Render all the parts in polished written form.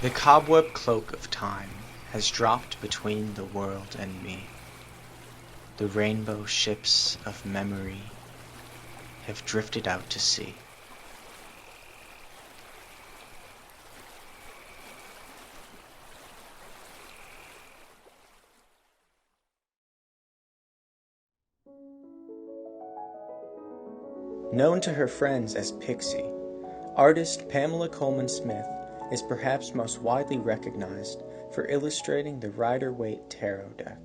The cobweb cloak of time has dropped between the world and me. The rainbow ships of memory have drifted out to sea. Known to her friends as Pixie, artist Pamela Comen Smith is perhaps most widely recognized for illustrating the Rider-Waite Tarot deck.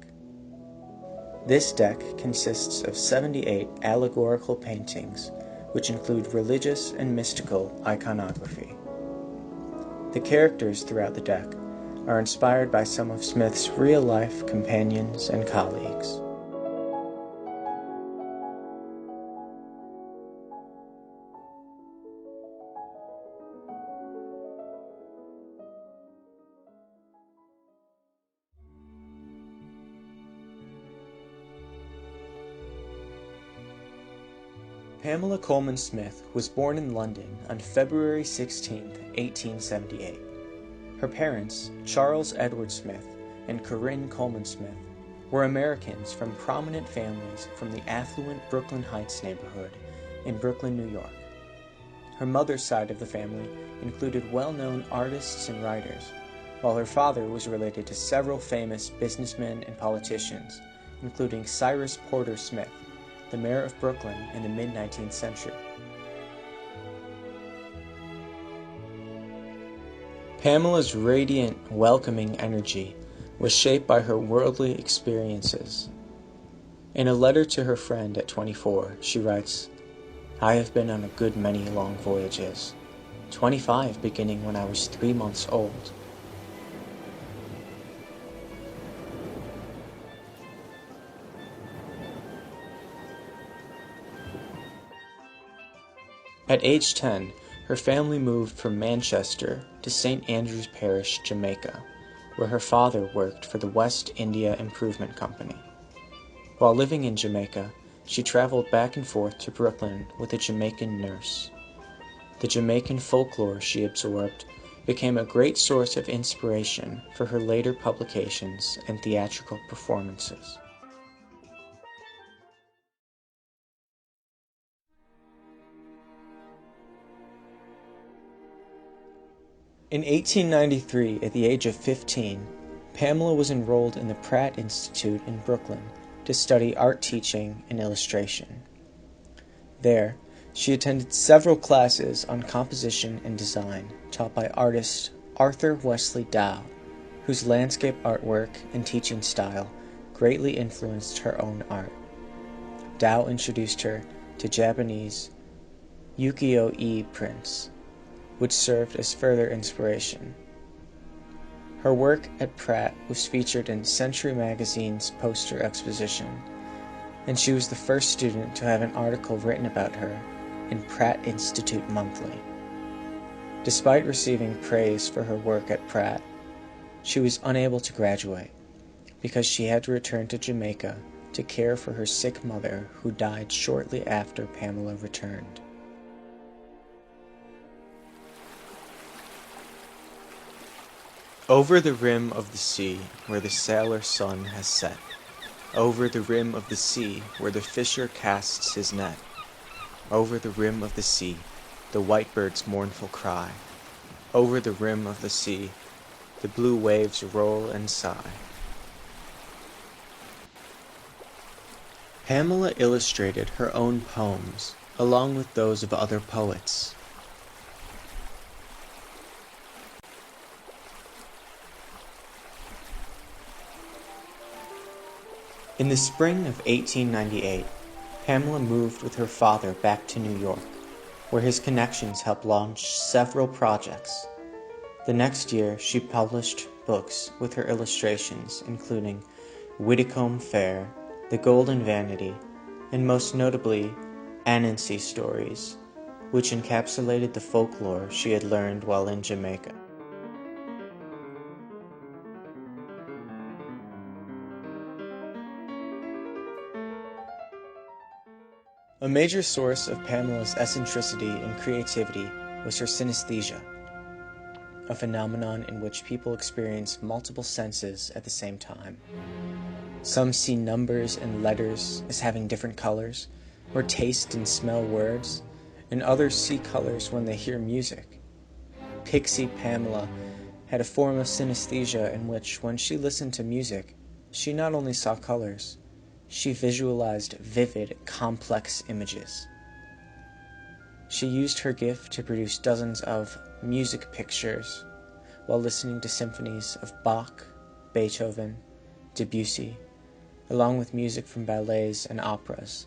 This deck consists of 78 allegorical paintings, which include religious and mystical iconography. The characters throughout the deck are inspired by some of Smith's real-life companions and colleagues. Pamela Comen Smith was born in London on February 16, 1878. Her parents, Charles Edward Smith and Corinne Coleman Smith, were Americans from prominent families from the affluent Brooklyn Heights neighborhood in Brooklyn, New York. Her mother's side of the family included well-known artists and writers, while her father was related to several famous businessmen and politicians, including Cyrus Porter Smith, the mayor of Brooklyn in the mid-19th century. Pamela's radiant, welcoming energy was shaped by her worldly experiences. In a letter to her friend at 24, she writes, "I have been on a good many long voyages, 25 beginning when I was 3 months old. At age 10, her family moved from Manchester to St. Andrew's Parish, Jamaica, where her father worked for the West India Improvement Company. While living in Jamaica, she traveled back and forth to Brooklyn with a Jamaican nurse. The Jamaican folklore she absorbed became a great source of inspiration for her later publications and theatrical performances. In 1893, at the age of 15, Pamela was enrolled in the Pratt Institute in Brooklyn to study art teaching and illustration. There, she attended several classes on composition and design taught by artist Arthur Wesley Dow, whose landscape artwork and teaching style greatly influenced her own art. Dow introduced her to Japanese ukiyo-e prints, which served as further inspiration. Her work at Pratt was featured in Century Magazine's poster exposition, and she was the first student to have an article written about her in Pratt Institute Monthly. Despite receiving praise for her work at Pratt, she was unable to graduate because she had to return to Jamaica to care for her sick mother, who died shortly after Pamela returned. Over the rim of the sea where the sailor sun has set, over the rim of the sea where the fisher casts his net, over the rim of the sea the white bird's mournful cry, over the rim of the sea the blue waves roll and sigh. Pamela illustrated her own poems along with those of other poets. In the spring of 1898, Pamela moved with her father back to New York, where his connections helped launch several projects. The next year, she published books with her illustrations, including Widdicombe Fair, The Golden Vanity, and most notably, Anansi Stories, which encapsulated the folklore she had learned while in Jamaica. A major source of Pamela's eccentricity and creativity was her synesthesia. a phenomenon in which people experience multiple senses at the same time. Some see numbers and letters as having different colors, or taste and smell words, and others see colors when they hear music. Pixie Pamela had a form of synesthesia in which, when she listened to music, she not only saw colors, she visualized vivid, complex images. She used her gift to produce dozens of music pictures while listening to symphonies of Bach, Beethoven, Debussy, along with music from ballets and operas.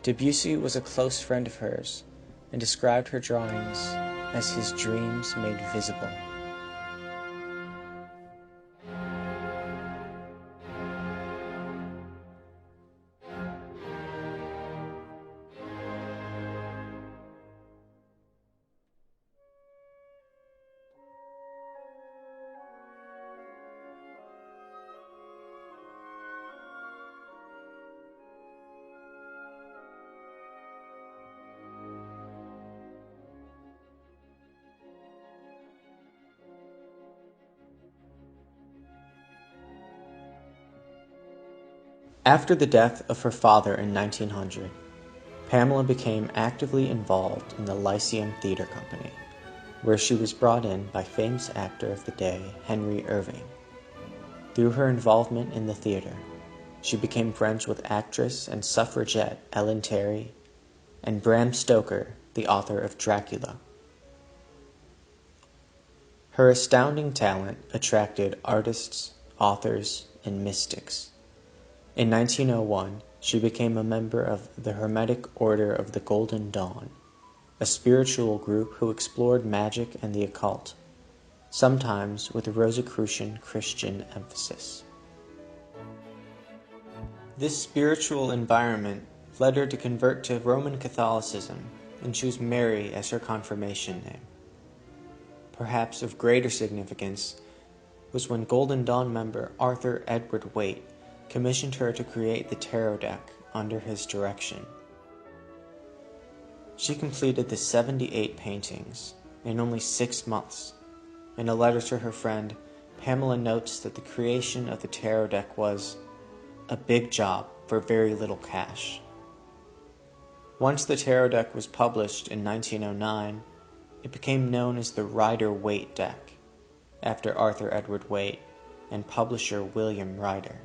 Debussy was a close friend of hers and described her drawings as his dreams made visible. After the death of her father in 1900, Pamela became actively involved in the Lyceum Theatre Company, where she was brought in by famous actor of the day, Henry Irving. Through her involvement in the theater, she became friends with actress and suffragette Ellen Terry and Bram Stoker, the author of Dracula. Her astounding talent attracted artists, authors, and mystics. In 1901, she became a member of the Hermetic Order of the Golden Dawn, a spiritual group who explored magic and the occult, sometimes with a Rosicrucian Christian emphasis. This spiritual environment led her to convert to Roman Catholicism and choose Mary as her confirmation name. Perhaps of greater significance was when Golden Dawn member Arthur Edward Waite commissioned her to create the tarot deck under his direction. She completed the 78 paintings in only 6 months. In a letter to her friend, Pamela notes that the creation of the tarot deck was a big job for very little cash. Once the tarot deck was published in 1909, it became known as the Rider-Waite deck, after Arthur Edward Waite and publisher William Rider.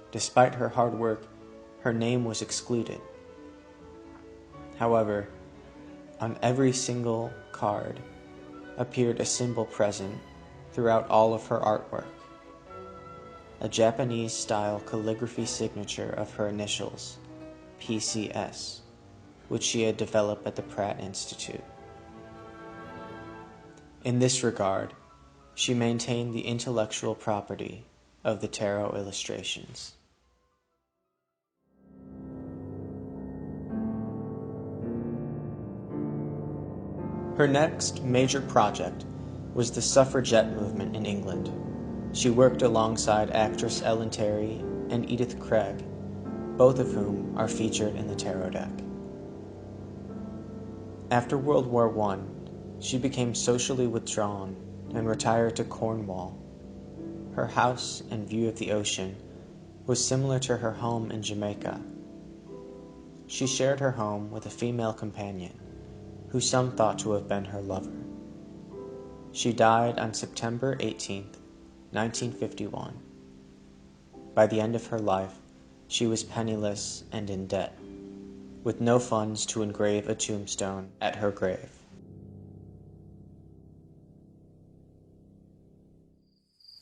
Despite her hard work, her name was excluded. However, on every single card appeared a symbol present throughout all of her artwork, a Japanese-style calligraphy signature of her initials, PCS, which she had developed at the Pratt Institute. In this regard, she maintained the intellectual property of the tarot illustrations. Her next major project was the suffragette movement in England. She worked alongside actress Ellen Terry and Edith Craig, both of whom are featured in the tarot deck. After World War I, she became socially withdrawn and retired to Cornwall. Her house and view of the ocean was similar to her home in Jamaica. She shared her home with a female companion, who some thought to have been her lover. She died on September 18, 1951. By the end of her life, she was penniless and in debt, with no funds to engrave a tombstone at her grave.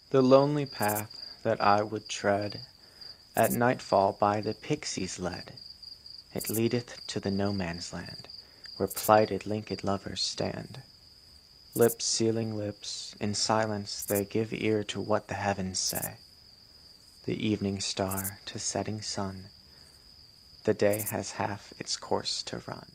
The lonely path that I would tread, at nightfall by the pixies led, it leadeth to the no-man's land, where plighted linked lovers stand. Lips sealing lips, in silence they give ear to what the heavens say. The evening star to setting sun, the day has half its course to run.